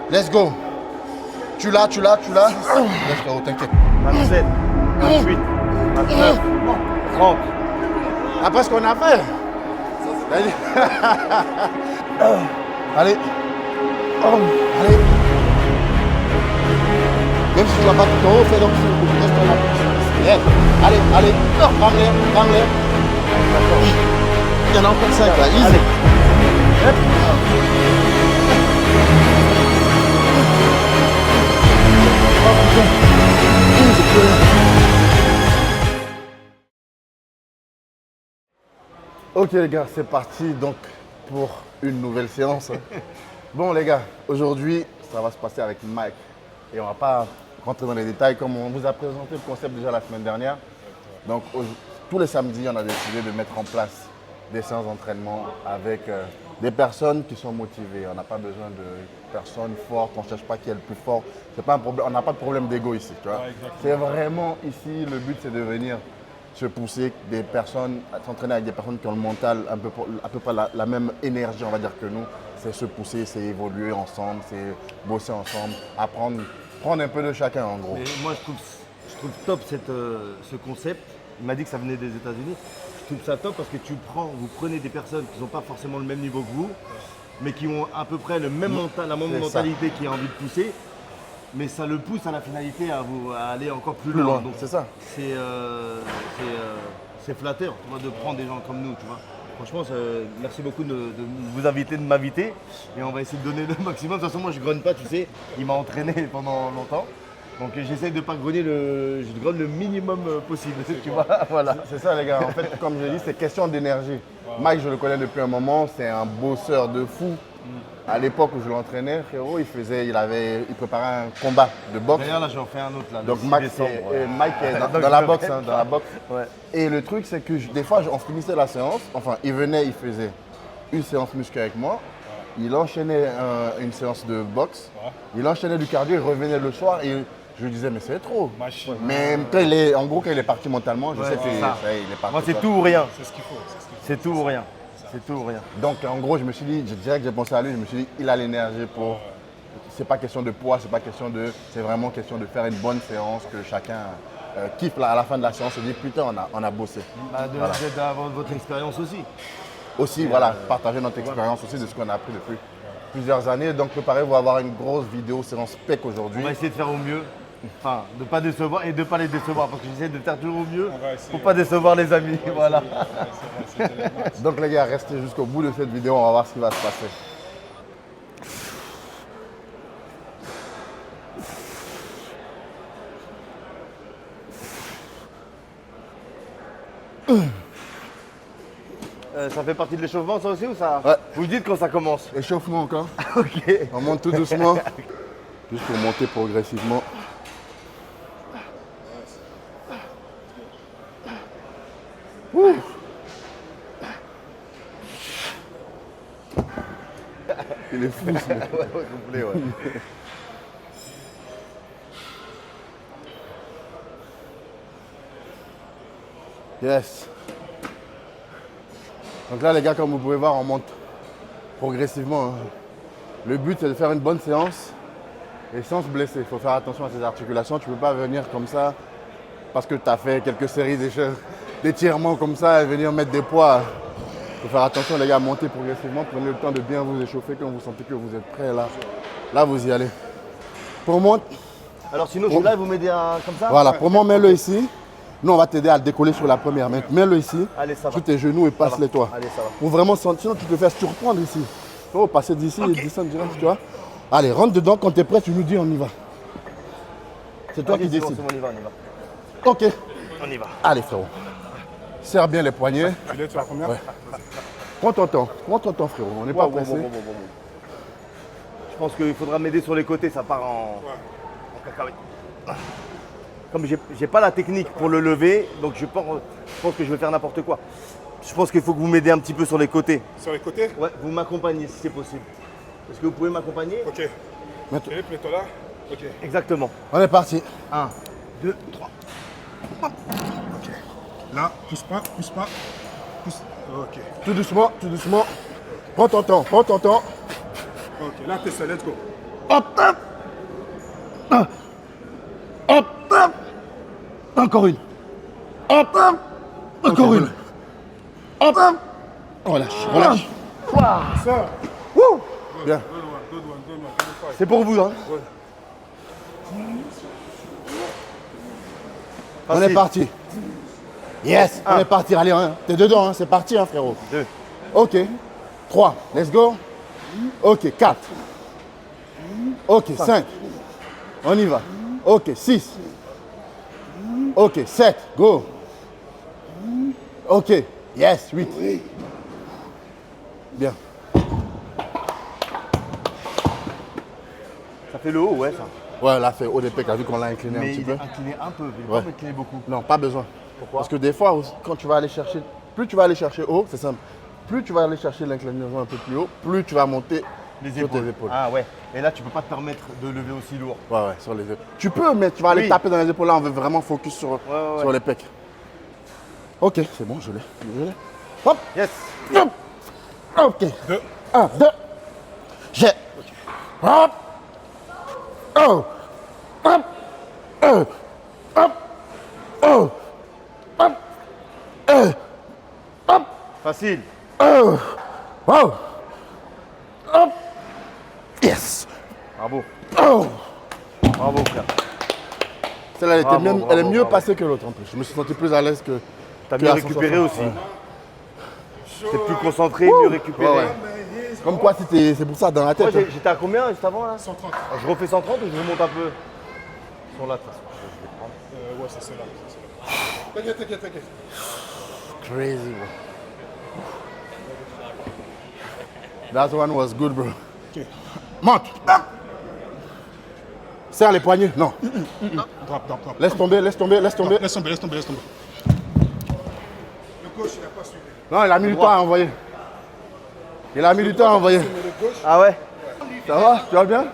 Let's go. Tu l'as. Laisse frérot, t'inquiète. 27, 28, 29, 30. Après ce qu'on a fait. Allez. Allez. Allez. Même si tu vas pas tout en haut, fais donc reste en haut. Yes. Allez. Rame-les. Il y en a encore 5 là. Easy. Ok les gars, c'est parti donc pour une nouvelle séance. Bon les gars, aujourd'hui ça va se passer avec Mike et on va pas rentrer dans les détails comme on vous a présenté le concept déjà la semaine dernière. Donc tous les samedis on a décidé de mettre en place des séances d'entraînement avec des personnes qui sont motivées. On n'a pas besoin de personnes fortes, on ne cherche pas qui est le plus fort. C'est pas un problème, on n'a pas de problème d'ego ici. Tu vois. C'est vraiment ici, le but c'est de venir se pousser des personnes, s'entraîner avec des personnes qui ont le mental à peu près la même énergie, on va dire, que nous. C'est se pousser, c'est évoluer ensemble, c'est bosser ensemble, apprendre, prendre un peu de chacun en gros. Mais moi je trouve top ce concept. Il m'a dit que ça venait des États-Unis. Je trouve ça top parce que vous prenez des personnes qui n'ont pas forcément le même niveau que vous, mais qui ont à peu près la même mentalité, qui a envie de pousser. Mais ça le pousse à la finalité à aller encore plus loin. Donc c'est ça. C'est flatteur, tu vois, de prendre des gens comme nous, tu vois. Franchement, merci beaucoup de vous inviter, de m'inviter. Et on va essayer de donner le maximum. De toute façon, moi je grogne pas, tu sais. Il m'a entraîné pendant longtemps. Donc j'essaie de ne pas grogner je grogne le minimum possible, tu vois. Voilà. C'est ça les gars, en fait comme je l'ai dit, c'est question d'énergie. Mike je le connais depuis un moment, c'est un bosseur de fou. À l'époque où je l'entraînais, frérot, il préparait un combat de boxe. D'ailleurs là j'en fais un autre là. Donc Mike est dans la boxe, dans la boxe. Ouais. Et le truc c'est que des fois on finissait la séance, enfin il venait, il faisait une séance muscu avec moi, il enchaînait une séance de boxe, il enchaînait du cardio, il revenait le soir et je lui disais mais c'est trop. Mais quand il est parti mentalement, je sais qu'il est parti. Moi c'est tout ou rien. C'est ce qu'il faut. C'est tout ou rien. C'est tout ou rien. Donc en gros, je me suis dit, direct j'ai pensé à lui, je me suis dit, il a l'énergie pour. C'est pas question de poids, c'est vraiment question de faire une bonne séance, que chacun kiffe à la fin de la séance et dit putain on a bossé. D'avoir votre expérience aussi. Aussi voilà, partager notre expérience aussi de ce qu'on a appris depuis plusieurs années. Donc préparez-vous à avoir une grosse vidéo séance spec aujourd'hui. On va essayer de faire au mieux. Enfin, de ne pas décevoir et de ne pas les décevoir parce que j'essaie de faire toujours au mieux pour ne pas décevoir les amis. Voilà. Donc les gars, restez jusqu'au bout de cette vidéo, on va voir ce qui va se passer. Ça fait partie de l'échauffement ça aussi ou ça? Ouais. Vous dites quand ça commence? Échauffement encore. Ok. On monte tout doucement. Juste pour monter progressivement. Ouh. Il est fou ce mec. Ouais, complet, ouais. Yes. Donc là les gars, comme vous pouvez voir, on monte progressivement. Le but c'est de faire une bonne séance et sans se blesser. Il faut faire attention à ses articulations. Tu ne peux pas venir comme ça parce que tu as fait quelques séries d'étirements comme ça et venir mettre des poids. Il faut faire attention les gars, montez progressivement, prenez le temps de bien vous échauffer quand vous sentez que vous êtes prêts là. Là vous y allez. Pour moi. Alors sinon je suis là et vous m'aidez comme ça? Voilà, pour moi mets-le ici. Nous on va t'aider à le décoller sur la première. Mets-le ici, allez, ça sur va. tes genoux et passe-les toi. Allez, ça va. Pour vraiment sentir, sinon tu te fais surprendre ici. Oh, passer d'ici et descendre direct, tu vois. Allez, rentre dedans, quand tu es prêt, tu nous dis on y va. C'est toi qui décides. On y va. Ok. On y va. Allez frérot. Serre bien les poignets. Tu l'es, tu as combien? Ouais. Prends ton temps frérot, on n'est pas pressé. Je pense qu'il faudra m'aider sur les côtés, ça part en cacahuète. Comme j'ai pas la technique pour le lever, donc je pense que je vais faire n'importe quoi. Je pense qu'il faut que vous m'aidiez un petit peu sur les côtés. Sur les côtés? Ouais, vous m'accompagnez si c'est possible. Est-ce que vous pouvez m'accompagner? Ok. Philippe, mets-toi là. Ok. Exactement. On est parti. 1, 2, 3. Ok. Là, pousse pas. Pousse. Ok. Tout doucement. Prends ton temps. Ok, là, t'es seul, let's go. Hop, hop. Hop, hop. Encore une. Hop, hop. Encore une. Hop, hop. Relâche, relâche. Ça. Wouh. Bien. Good one. C'est pour vous, hein. On est parti. Yes, on est parti. Allez, hein. T'es dedans, hein. C'est parti, hein, frérot. 2. Ok. 3. Let's go. Ok. 4. Ok. 5. On y va. Ok. 6. Ok. 7. Go. Ok. Yes. 8. Bien. Ça fait le haut, ouais, ça. Ouais, là, c'est haut des pecs. T'as vu qu'on l'a incliné un Mais petit il peu. est incliné un peu, il Ouais. va pas incliner beaucoup. Non, pas besoin. Pourquoi? Parce que des fois, quand tu vas aller chercher, plus tu vas aller chercher haut, c'est simple. Plus tu vas aller chercher l'inclinaison un peu plus haut, plus tu vas monter Les sur épaules. tes épaules. Ah ouais. Et là, tu peux pas te permettre de lever aussi lourd. Ouais, sur les épaules. Tu peux, mais tu vas aller Oui. taper dans les épaules. Là, on veut vraiment focus sur, ouais. sur les pecs. Ok, c'est bon, je l'ai. Hop, Yes. hop. Ok. 2. 1, 2. J'ai. Hop. Oh. Hop. Hop. Oh. Hop. Hop. Facile. Oh. Wow. Hop. Yes. Bravo. Oh. Bravo, frère. Celle-là, elle, était Bravo, même, bravo, elle est mieux bravo. passée que l'autre en plus. Je me suis senti plus à l'aise que. T'as que mieux à récupéré 160. aussi. Ouais. T'es plus concentré, mieux récupéré. Ouais, ouais. Comme quoi, c'est pour ça dans la Moi, tête. hein. j'étais à combien juste avant là? 130. Je refais 130 ou je remonte un peu? Ils sont là de toute façon. Je vais prendre. Ouais, c'est là. T'inquiète. Crazy, bro. That one was good, bro. Ok. Monte. Serre les poignets. Non. Drop. Laisse tomber. Laisse tomber. Le gauche, il n'a pas suivi. Non, il a mis du temps à envoyer. Ah ouais? Ça va? Tu vas bien?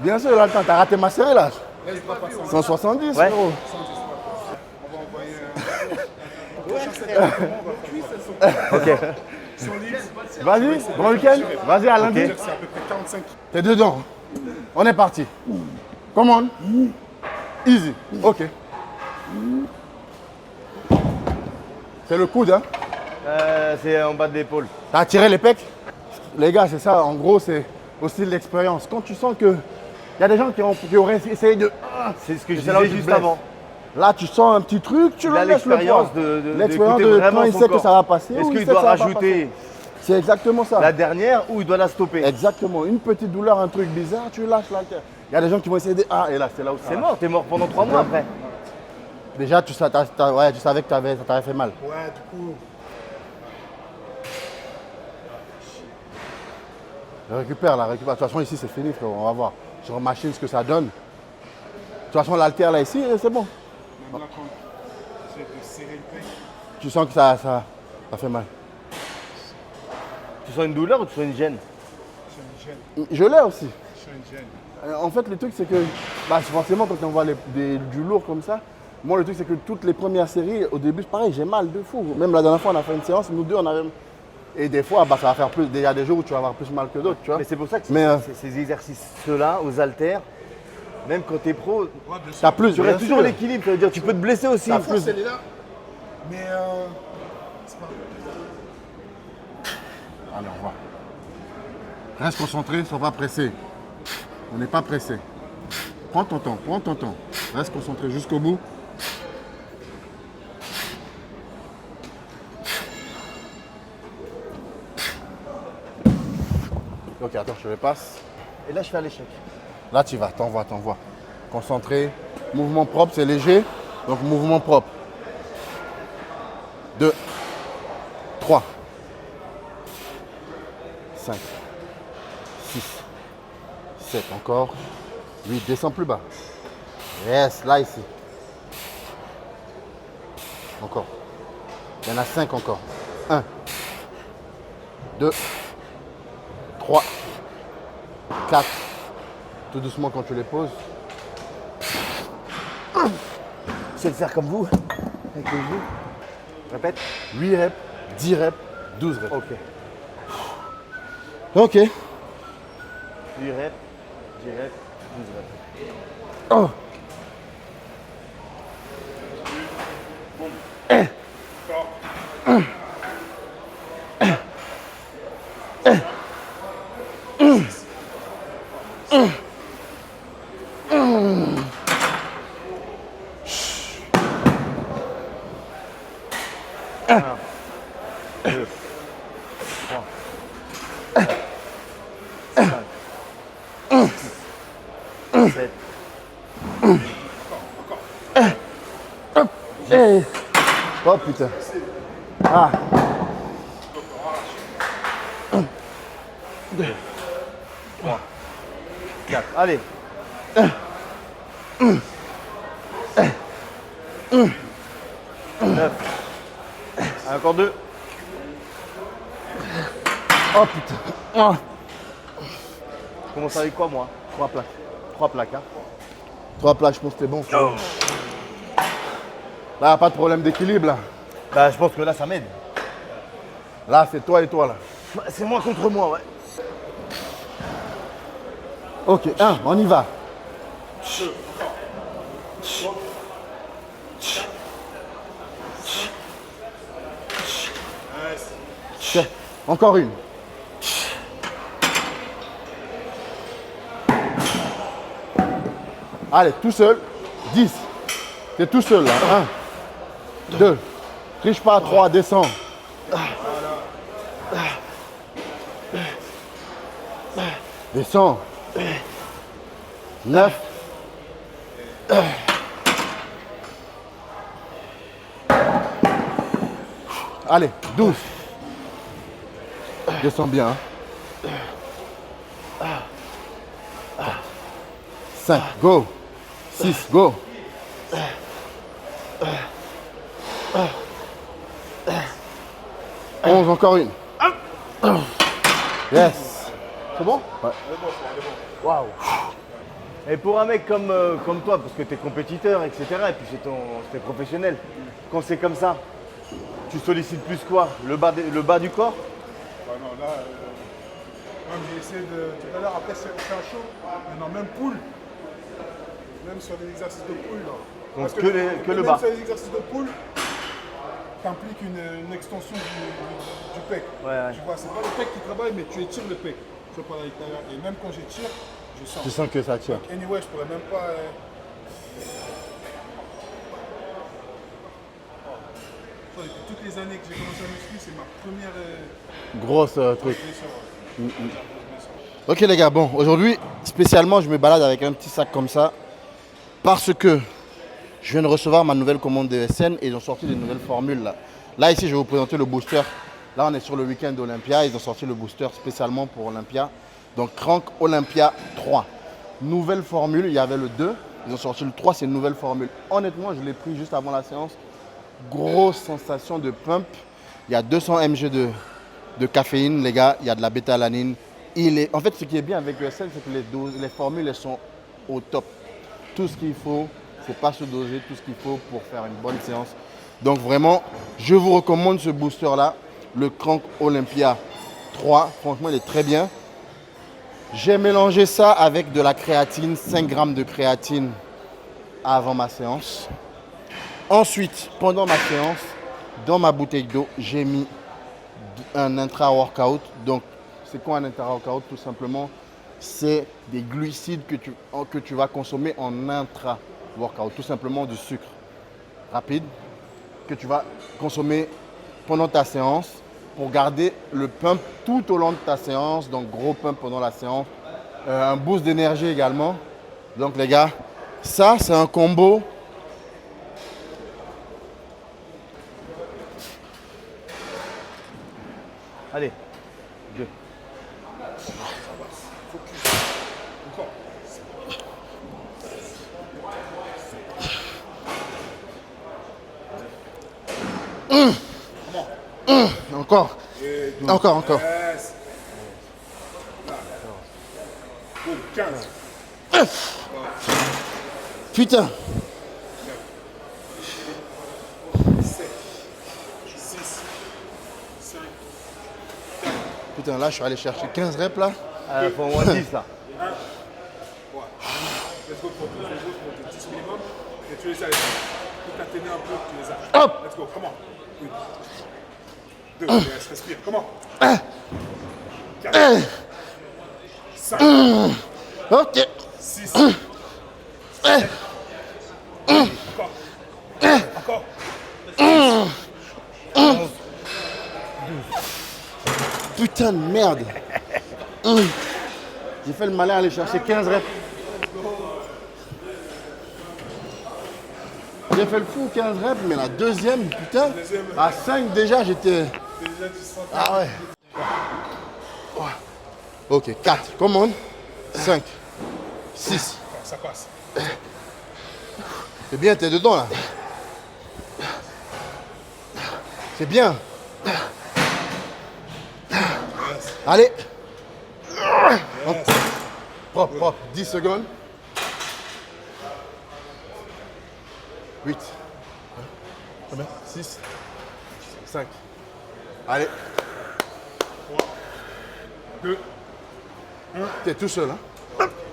Bien sûr, il a le temps. T'as raté ma série là. 170, Ouais. frérot. Ok. Vas-y, bon week-end. Vas-y, à lundi. C'est à peu près 45. T'es dedans. On est parti. Come on. Easy. Ok. C'est le coude, hein. C'est en bas de l'épaule. T'as tiré les pecs? Les gars, c'est ça. En gros, c'est aussi l'expérience. Quand tu sens que il y a des gens qui auraient essayé de. C'est ce que je C'est là où disais tu te juste blesses. avant. Là, tu sens un petit truc, tu Il le a laisses le l'expérience poids. de L'expérience d'écouter de vraiment quand il son sait que corps. ça va passer. Est-ce ou il qu'il sait doit que ça va pas rajouter passer. C'est exactement ça. la dernière ou il doit la stopper? Exactement. Une petite douleur, un truc bizarre, tu lâches l'haltère. Il y a des gens qui vont essayer de. Ah, et là, c'est là où ça C'est va. mort, t'es mort pendant 3 mois après. Déjà, tu savais que ça t'avait fait mal. Ouais, du coup. Récupère. De toute façon, ici, c'est fini, frérot. On va voir sur machine ce que ça donne. De toute façon, l'haltère, là, ici, c'est bon. Même là, quand j'essaie de serrer le pec, Tu sens que ça fait mal. Tu sens une douleur ou tu sens une gêne? j'ai une gêne. Je l'ai aussi. J'ai une gêne. En fait, le truc, c'est que forcément, quand on voit du lourd comme ça, moi, le truc, c'est que toutes les premières séries, au début, c'est pareil, j'ai mal de fou. Même la dernière fois, on a fait une séance, nous deux, on avait. Et des fois, ça va faire plus. Il y a des jours où tu vas avoir plus mal que d'autres, tu vois. Mais c'est pour ça que Mais, ces exercices-là, aux haltères, même quand t'es pro, Ouais, bien sûr. t'as plus. tu bien restes toujours sûr. l'équilibre. Ça veut dire tu peux te blesser aussi. T'as La force, elle est là. Mais c'est pas. Allez, au revoir. Reste concentré, sois pas pressé. On n'est pas pressé. Prends ton temps. Reste concentré jusqu'au bout. Ok, attends, je les passe. Et là, je fais à l'échec. Là, tu vas, t'envoies. Concentré. Mouvement propre, c'est léger. Donc, mouvement propre. 2, 3, 5, 6, 7, encore. 8, descends plus bas. Yes, là, ici. Encore. Il y en a 5 encore. 1, 2, 3, 4. Tout doucement quand tu les poses. C'est le faire comme vous, avec les genoux. Répète. 8 reps, 10 reps, 12 reps. Ok. Ok. 8 reps, 10 reps, 12 reps. Oh. Oh putain. Ah. 4. Allez. 9. Encore 2. Oh putain. Ah. Je commence avec quoi moi? 3 plaques. 3 plaques. Hein. 3 plats, je pense que c'était bon. Là, pas de problème d'équilibre là. Bah, je pense que là, ça m'aide. Là, c'est toi et toi là. C'est moi contre moi, ouais. Ok, 1, on y va. Tiens, encore une. Allez, tout seul. 10. T'es tout seul là. 1, 2. Triche pas. 3, descends. Descends. 9. Allez, 12. Descends bien. 5, go. 6, go. 11, encore une. Yes. C'est bon? Ouais. Waouh. Et pour un mec comme toi, parce que tu es compétiteur, etc., et puis c'est professionnel, quand c'est comme ça, tu sollicites plus quoi? Le bas du corps? Bah non, là, même j'ai essayé de. Tout à l'heure, après, c'est un show. Maintenant, même poule. Même sur des exercices de poule. Là. Donc Parce que le même bas. sur les exercices de poule, t'impliques une extension du pec. Ouais. Tu vois, c'est pas le pec qui travaille, mais tu étires le pec. Tu vois, par l'intérieur. Et même quand j'étire, je sens. Tu sens que ça tire. Anyway, je pourrais même pas. Depuis toutes les années que j'ai commencé à muscler, c'est ma première Grosse truc. blessure. Ok les gars, bon, aujourd'hui, spécialement, je me balade avec un petit sac comme ça parce que je viens de recevoir ma nouvelle commande de SN et ils ont sorti des nouvelles formules là. Là, ici, je vais vous présenter le booster. Là, on est sur le week-end d'Olympia. Ils ont sorti le booster spécialement pour Olympia. Donc, Crank Olympia 3. Nouvelle formule, il y avait le 2. Ils ont sorti le 3, c'est une nouvelle formule. Honnêtement, je l'ai pris juste avant la séance. Grosse sensation de pump. Il y a 200 mg de caféine, les gars. Il y a de la bêta-alanine. En fait, ce qui est bien avec le SN, c'est que les formules elles sont au top. Tout ce qu'il faut, c'est pas se doser, tout ce qu'il faut pour faire une bonne séance. Donc vraiment, je vous recommande ce booster-là, le Crank Olympia 3. Franchement, il est très bien. J'ai mélangé ça avec de la créatine, 5 grammes de créatine avant ma séance. Ensuite, pendant ma séance, dans ma bouteille d'eau, j'ai mis un intra-workout. Donc, c'est quoi un intra-workout? Tout simplement, c'est des glucides que tu vas consommer en intra-workout. Tout simplement du sucre rapide que tu vas consommer pendant ta séance pour garder le pump tout au long de ta séance. Donc, gros pump pendant la séance. Un boost d'énergie également. Donc, les gars, ça, c'est un combo. Allez, 2. Encore. Encore. Yes. Là. Boum, 15. Putain. 7. 6. 5. Putain, là, je suis allé chercher 15 reps là. Faut au moins 10 là. Let's go pour 12 euros, pour 10 minimum. Et tu les as. Tu t'as tenu un peu, tu les as. Hop. Let's go, comment? 1, 2, yes, respire, comment? 4, 5, Ok. 6, 7, encore. Encore. 11. Putain de merde. J'ai fait le malin à aller chercher 15 reps. J'ai fait le fou 15 reps, mais la deuxième, putain, à 5 déjà, j'étais... Déjà, tu sens. Ah ouais. Ok, 4, commande. 5, 6. Ça passe. C'est bien, t'es dedans là. C'est bien. Allez. Propre, propre. 10 secondes. 8. Combien? 6. 5. Allez. 2. T'es tout seul, hein?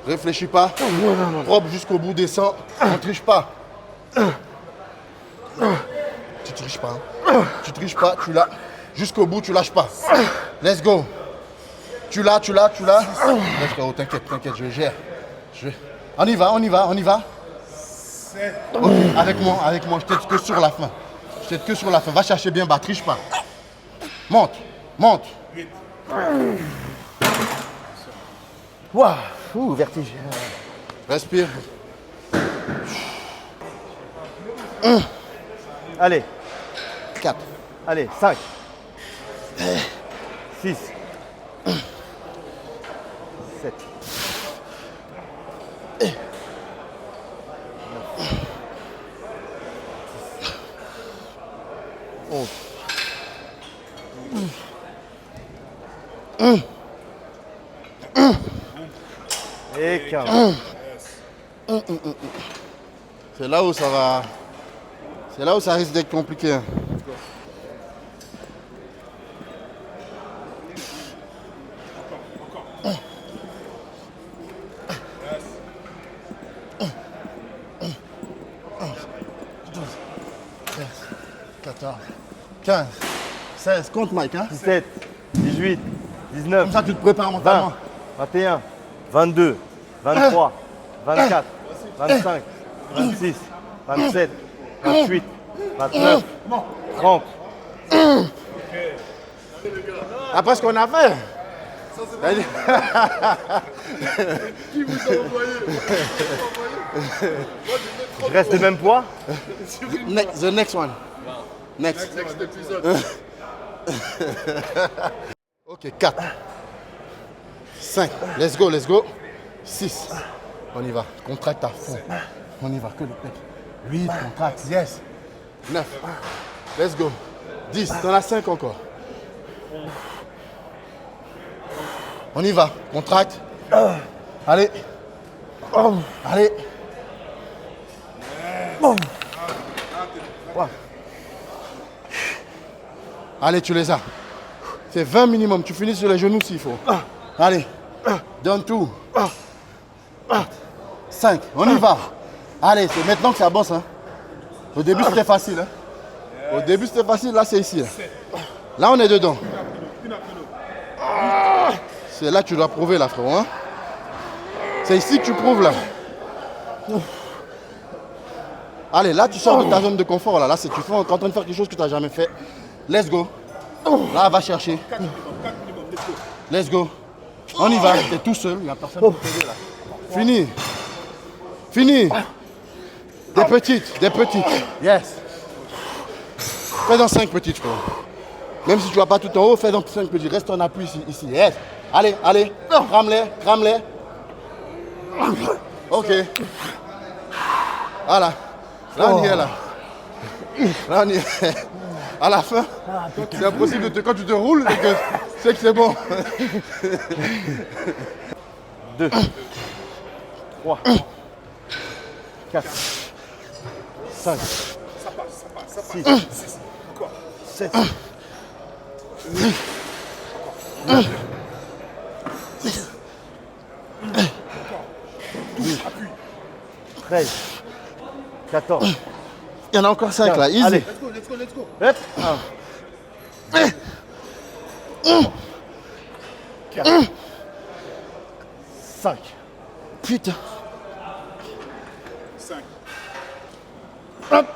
Réfléchis pas. Propre jusqu'au bout, descends. On triche pas. Tu triches pas. Hein? Tu triches pas, tu l'as. Jusqu'au bout, tu lâches pas. Let's go. Tu l'as. Let's go, t'inquiète, je gère. On y va. Ok, avec moi, je t'aide que sur la fin. Va chercher bien bas, triche pas. Monte. Waouh, vertige. Respire. Allez, 4. allez, 5, 6, 7, 11. Et 15. C'est là où ça va. C'est là où ça risque d'être compliqué. Hein. Treize, 14, 15, 16, compte Mike. Hein. 17, 18, 19, Comme ça, tu te prépares 20, mentalement. 21, 22, 23, 24, 25, 26, 27, 28, 29, 30. Après ce qu'on a fait. Qui vous a envoyé? Je reste le même poids. The next one. Next. Next épisode. Ok, 4. 5. Let's go. 6. On y va. Contracte à fond. On y va. Que le pec. 8. Contracte. Yes. 9. Let's go. 10. T'en as 5 encore. On y va. Contracte. Allez. Allez. Allez, tu les as. C'est 20 minimum. Tu finis sur les genoux s'il faut. Allez. Donne tout. 5. On y va. Allez, c'est maintenant que ça bosse. Hein. Au début, c'était facile. Hein. Au début, c'était facile. Là, c'est ici. Hein. Là, on est dedans. C'est là que tu dois prouver, là, frérot. Hein. C'est ici que tu prouves, là. Allez, là, tu sors de ta zone de confort. Là, tu es en train de faire quelque chose que tu n'as jamais fait. Let's go. Là, va chercher. Let's go. On y va. Tu es tout seul. Il n'y a personne pour t'aider, là. Fini. Des petites. Yes. Fais-en 5 petites, frérot. Même si tu ne vas pas tout en haut, fais-en 5 petites. Reste en appui ici. Yes. Allez. Crame-les. Ok. Voilà. Là, on y est, là. Là, on y est. À la fin, c'est impossible quand tu te roules, c'est que c'est bon. 2, 3, 4, 5, 6, 7, 8, 9, 13, 14. Il y en a encore 5 là, easy. Allez. Let's go, let's go, let's go. Hop. 1. 4. 5. Putain. 5. Hop.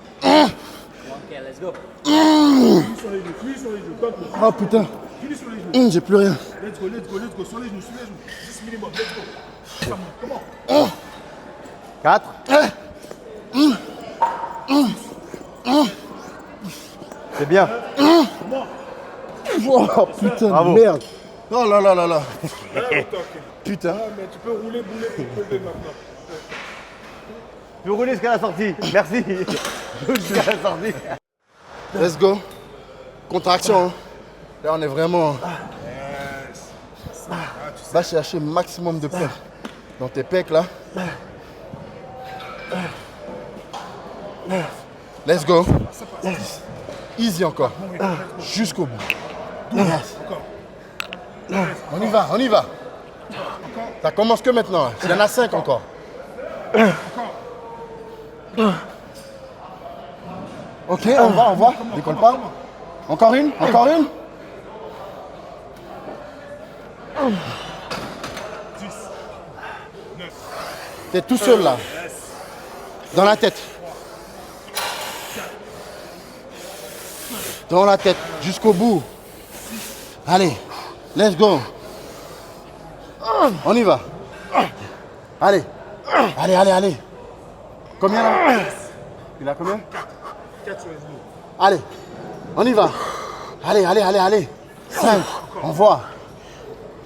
Okay, let's go. Finis sur les genoux, finis sur les genoux. Top. Oh putain. Finis sur les genoux. J'ai plus rien. Let's go, let's go, let's go. Sur les genoux, sur les genoux. 10 minimum, let's go. Comment 4. C'est bien. Oh putain Bravo. de merde. Oh là là là là. Putain. Ah, mais tu peux rouler, bouler pour lever maintenant. Tu peux rouler jusqu'à la sortie. Merci. Jusqu'à la sortie. Let's go. Contraction. Hein. Là on est vraiment. Yes. Ah, tu sais. Va chercher maximum de poids dans tes pecs là. Let's go. Easy encore. Jusqu'au bout. Yes. On y va, on y va. Ça commence que maintenant. Il y en a 5 encore. Ok, on va. Décolle pas. Encore une, encore une. 10, 9, T'es tout seul là. Dans la tête. Dans la tête, jusqu'au bout. Allez, let's go. On y va. Allez. Allez. Combien là? Il a combien? 4 sur les genoux. Allez, on y va. Allez. 5, on voit.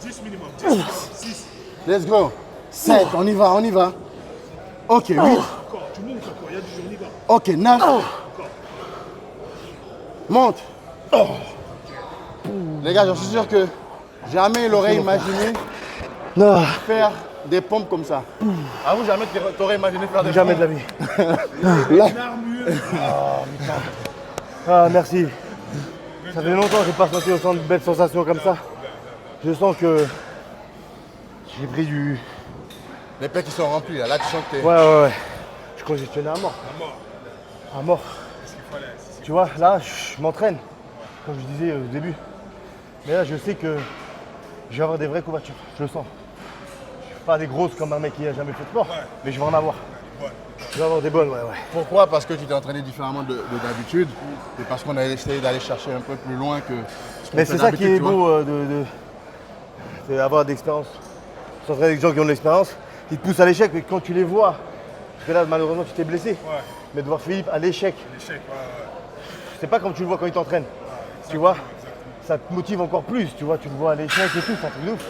10 minimum, 10 minimum, 6. Let's go. 7, on y va. Ok, 8. Encore, tu montes encore, il y a du jour, on y va. Ok, 9. Monte. Les gars, j'en suis sûr que jamais il aurait imaginé faire des pompes comme ça. Ah vous, jamais t'aurais imaginé faire des Jamais pompes? de la vie. Une armure. Ah, merci. Ça fait longtemps que j'ai pas senti autant de belles sensations comme ça. Je sens que j'ai pris du... Les pecs qui sont remplis là, tu sens que t'es... Ouais. Je congestionnais à mort. La mort. À mort. C'est ce qu'il fallait. c'est ce qu'il Tu vois, là, je m'entraîne, comme je disais au début. Mais là, je sais que je vais avoir des vraies courbatures. Je le sens. Pas des grosses comme un mec qui a jamais fait de sport, mais je vais en avoir. fallait. Je vais avoir des bonnes, ouais. Pourquoi? Parce que tu t'es entraîné différemment de d'habitude et parce qu'on a essayé d'aller chercher un peu plus loin que ce qu'on Mais fait c'est ça qui d'habitude, est tu vois. beau d'avoir d'expérience. S'entraîner avec des gens qui ont de l'expérience, qui te poussent à l'échec, mais quand tu les vois, parce que là, malheureusement, tu t'es blessé. Ouais, Mais de voir Philippe à l'échec, l'échec, ouais. c'est pas comme tu le vois quand il t'entraîne. Tu vois, ça te motive encore plus, tu vois, tu le vois à l'échec et tout, c'est un truc de ouf.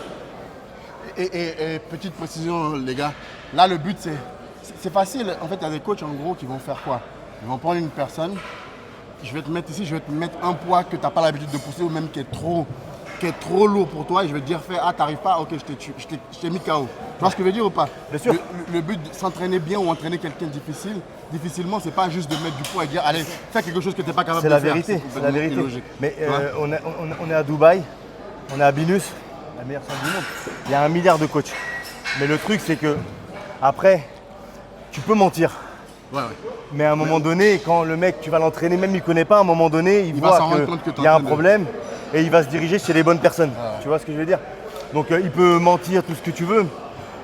Et petite précision, les gars, là le but c'est facile. En fait, il y a des coachs en gros qui vont faire quoi? Ils vont prendre une personne, je vais te mettre ici, je vais te mettre un poids que tu n'as pas l'habitude de pousser ou même qui est trop lourd pour toi et je vais te dire, t'arrives pas, ok, je t'ai mis KO. Tu vois ce que je veux dire ou pas? Bien sûr. Le but de s'entraîner bien ou entraîner quelqu'un difficilement, c'est pas juste de mettre du poids et dire, allez, fais quelque chose que tu n'es pas capable C'est de la faire. vérité, c'est la complètement vérité. illogique. Mais Tu vois on est à Dubaï, on est à Binus, la meilleure salle du monde. Il y a 1 milliard de coachs. Mais le truc, c'est que après, tu peux mentir. Ouais. Mais à un moment donné, quand le mec, tu vas l'entraîner, même il ne connaît pas, à un moment donné, il va voit s'en rendre compte que t'es qu'il y a en un train de- problème et il va se diriger chez les bonnes personnes. Tu vois ce que je veux dire? Donc il peut mentir tout ce que tu veux.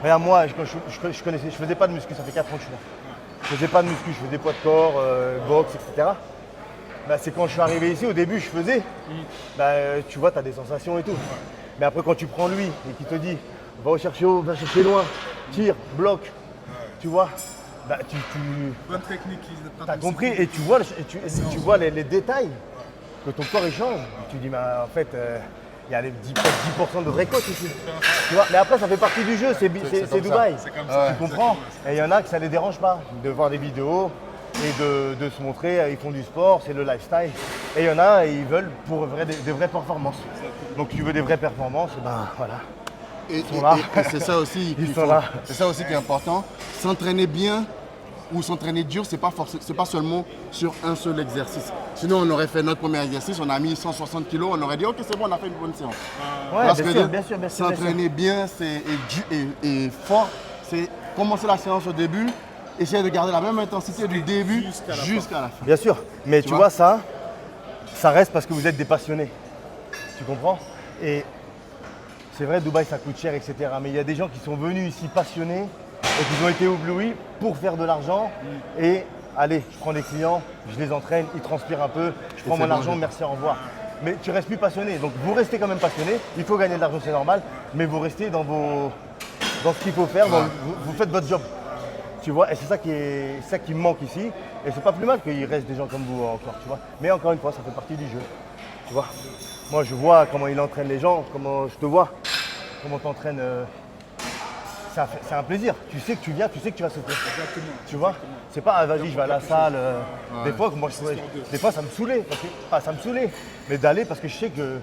Regarde, moi, quand je faisais pas de muscu, ça fait 4 ans que je suis là. Je faisais pas de muscu, je faisais poids de corps, boxe, etc. Bah, c'est quand je suis arrivé ici, au début, je faisais. Bah, tu vois, tu as des sensations et tout. Mais après, quand tu prends lui et qu'il te dit, va chercher haut, va chercher loin, tire, bloque, tu vois, bah, tu Bonne technique. as compris et tu vois, tu vois les détails que ton corps échange. Tu dis, bah, en fait, il y a les 10% de vrais coachs ici. Tu vois, mais après, ça fait partie du jeu, c'est comme Dubaï. C'est comme ça. Tu comprends? Et il y en a que ça ne les dérange pas de voir des vidéos et de se montrer, ils font du sport, c'est le lifestyle. Et il y en a, ils veulent pour des vraies performances. Donc tu veux des vraies performances, et ben voilà. Et, Ils sont là. et c'est ça aussi Ils sont là. C'est ça aussi qui est important. S'entraîner bien ou s'entraîner dur, c'est pas seulement sur un seul exercice. Sinon, on aurait fait notre premier exercice, on a mis 160 kilos, on aurait dit ok, c'est bon, on a fait une bonne séance. Ouais, Parce que bien sûr. s'entraîner bien et fort, c'est commencer la séance au début, essayer de garder la même intensité du début jusqu'à la fin. Bien sûr, mais tu vois vois ça reste parce que vous êtes des passionnés. Tu comprends? Et c'est vrai, Dubaï ça coûte cher, etc. Mais il y a des gens qui sont venus ici passionnés et qui ont été éblouis pour faire de l'argent. Et allez, je prends des clients, je les entraîne, ils transpirent un peu, je prends mon argent, merci, au revoir. Mais tu restes plus passionné. Donc vous restez quand même passionné, il faut gagner de l'argent, c'est normal, mais vous restez dans ce qu'il faut faire, vous faites votre job. Tu vois, et c'est ça qui me manque ici. Et c'est pas plus mal qu'il reste des gens comme vous encore, tu vois. Mais encore une fois, ça fait partie du jeu. Tu vois. Moi, je vois comment il entraîne les gens, comment je te vois, comment tu entraînes. C'est un plaisir. Tu sais que tu viens, tu sais que tu vas souffrir. Exactement. Tu vois. C'est pas ah, vas-y, je vais à la salle. Des fois, des fois, ça me saoulait. Ça me saoulait. Mais d'aller parce que je sais que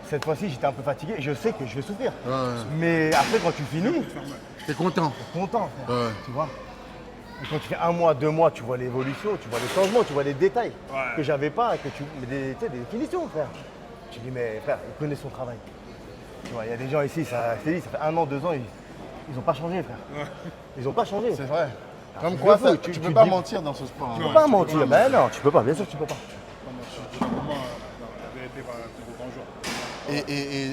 cette fois-ci, j'étais un peu fatigué. Je sais que je vais souffrir. Mais après, quand tu finis, T'es content. t'es content. Frère. Ouais. Tu vois. Et quand tu fais 1 mois, 2 mois, tu vois l'évolution, tu vois les changements, tu vois les détails que j'avais pas, mais des finitions, frère. Tu dis, mais frère, il connaît son travail. Tu vois, il y a des gens ici, ça fait 1 an, 2 ans, ils n'ont pas changé, frère. Ils n'ont pas changé. C'est vrai. Comme tu quoi, peux, tu tu peux pas dis- mentir dans ce sport. Tu peux pas mentir. Ben non, tu peux pas, bien sûr que tu peux pas. La vérité va au grand jour.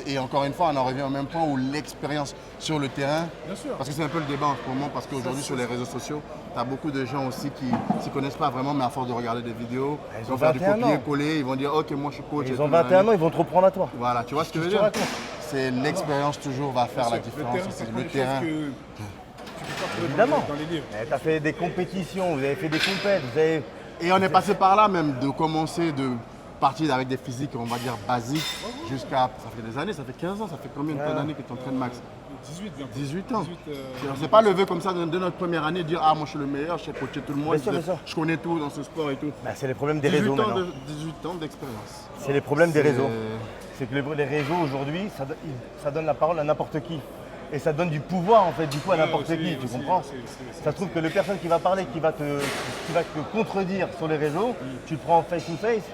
Et encore une fois, on en revient au même point où l'expérience sur le terrain, Bien sûr. parce que c'est un peu le débat en ce moment, parce qu'aujourd'hui sur les réseaux sociaux, tu as beaucoup de gens aussi qui ne s'y connaissent pas vraiment, mais à force de regarder des vidéos, Ils ils ont vont faire du 21 ans. copier-coller, ils vont dire ok, moi je suis coach. et Ils tout, ont 21 ans, ils vont te reprendre à toi. Voilà, tu vois ce que je veux Je te dire? raconte. C'est l'expérience toujours va faire la différence. Le terrain, C'est c'est le des terrain. choses que tu peux pas trouver Évidemment. dans les livres. Tu as fait des compétitions, vous avez fait des compètes, vous avez. Et on est passé par là même, de commencer de partir avec des physiques, on va dire, basiques, jusqu'à, ça fait des années, ça fait 15 ans, ça fait combien d'années que tu entraînes Max? 18 bientôt. 18 ans. 18, On ne s'est pas levé comme ça dès notre première année, dire ah moi je suis le meilleur, je sais coacher tout le monde, Bien sûr, bien sûr. je connais tout dans ce sport et tout. Bah, c'est les problèmes des 18 réseaux ans maintenant. 18 ans d'expérience. C'est les problèmes des C'est- réseaux. C'est que les réseaux aujourd'hui, ça donne la parole à n'importe qui. Et ça donne du pouvoir en fait du coup à n'importe aussi, qui, tu aussi, comprends? c'est- Ça se trouve que le personne qui va parler, qui va te contredire sur les réseaux, tu le prends en face to face,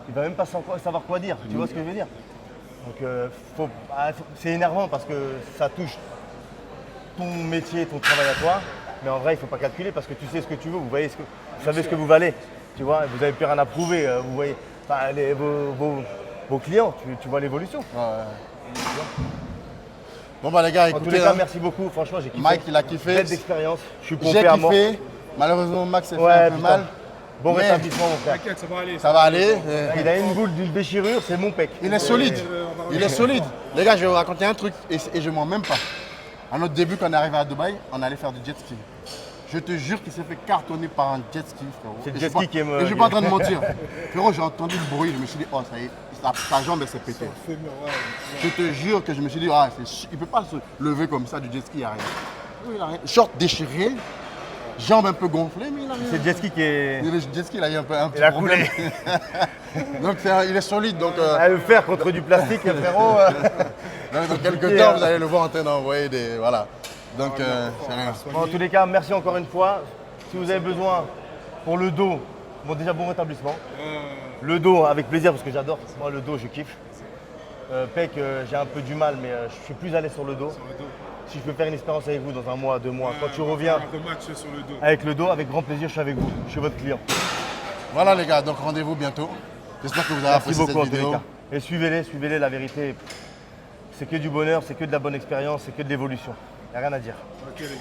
il va même pas savoir quoi dire, tu vois ce que je veux dire? Donc c'est énervant parce que ça touche ton métier, ton travail à toi, mais en vrai il ne faut pas calculer parce que tu sais ce que tu veux, vous savez ce que vous valez, tu vois, vous n'avez plus rien à prouver, vous voyez, enfin, vos clients, tu vois l'évolution. Ouais. Bon bah les gars, En tous écoutez, les cas, hein, merci beaucoup, franchement j'ai kiffé. Mike il a kiffé, Belle d'expérience, je suis j'ai pompé à mort. kiffé, malheureusement Max s'est fait Ouais, un peu putain. mal. Bon Mais- rétablissement mon frère. T'inquiète, ça va aller. Ça va aller. Il a une boule d'une déchirure, c'est mon pec. Il est solide. Il est solide. Les gars, je vais vous raconter un truc et je mens même pas. À notre début, quand on est arrivé à Dubaï, on allait faire du jet ski. Je te jure qu'il s'est fait cartonner par un jet ski, frérot. C'est le Et jet je suis ski pas- qui est me- et je suis pas en train de mentir. Frérot, j'ai entendu le bruit, je me suis dit, oh ça y est, sa jambe elle s'est pétée. Je te jure que je me suis dit, ah, il peut pas se lever comme ça du jet ski, il n'y a rien. Oui, il a rien. Short déchiré, jambes un peu gonflées, mais il a rien. C'est le jet ski qui est. Le jet ski, il a eu un petit Il a problème. Donc il est solide. Donc, À le faire contre du plastique, frérot. dans quelques compliqué, temps, hein. vous allez le voir en train d'envoyer des. Voilà. Donc, c'est rien. Bon, en tous les cas, merci encore une fois. Si vous avez besoin pour le dos, bon déjà bon rétablissement. Le dos avec plaisir parce que j'adore. Moi le dos je kiffe. Pec, j'ai un peu du mal mais je suis plus à l'aise sur le dos. Si je peux faire une expérience avec vous dans 1 mois, 2 mois, quand tu reviens Un rematch sur le dos. avec le dos, avec grand plaisir, je suis avec vous. Je suis votre client. Voilà les gars, donc rendez-vous bientôt. J'espère que vous avez Merci apprécié beaucoup en cette tous les vidéo. cas. Et suivez-les, la vérité. C'est que du bonheur, c'est que de la bonne expérience, c'est que de l'évolution. Il n'y a rien à dire. Ok les gars.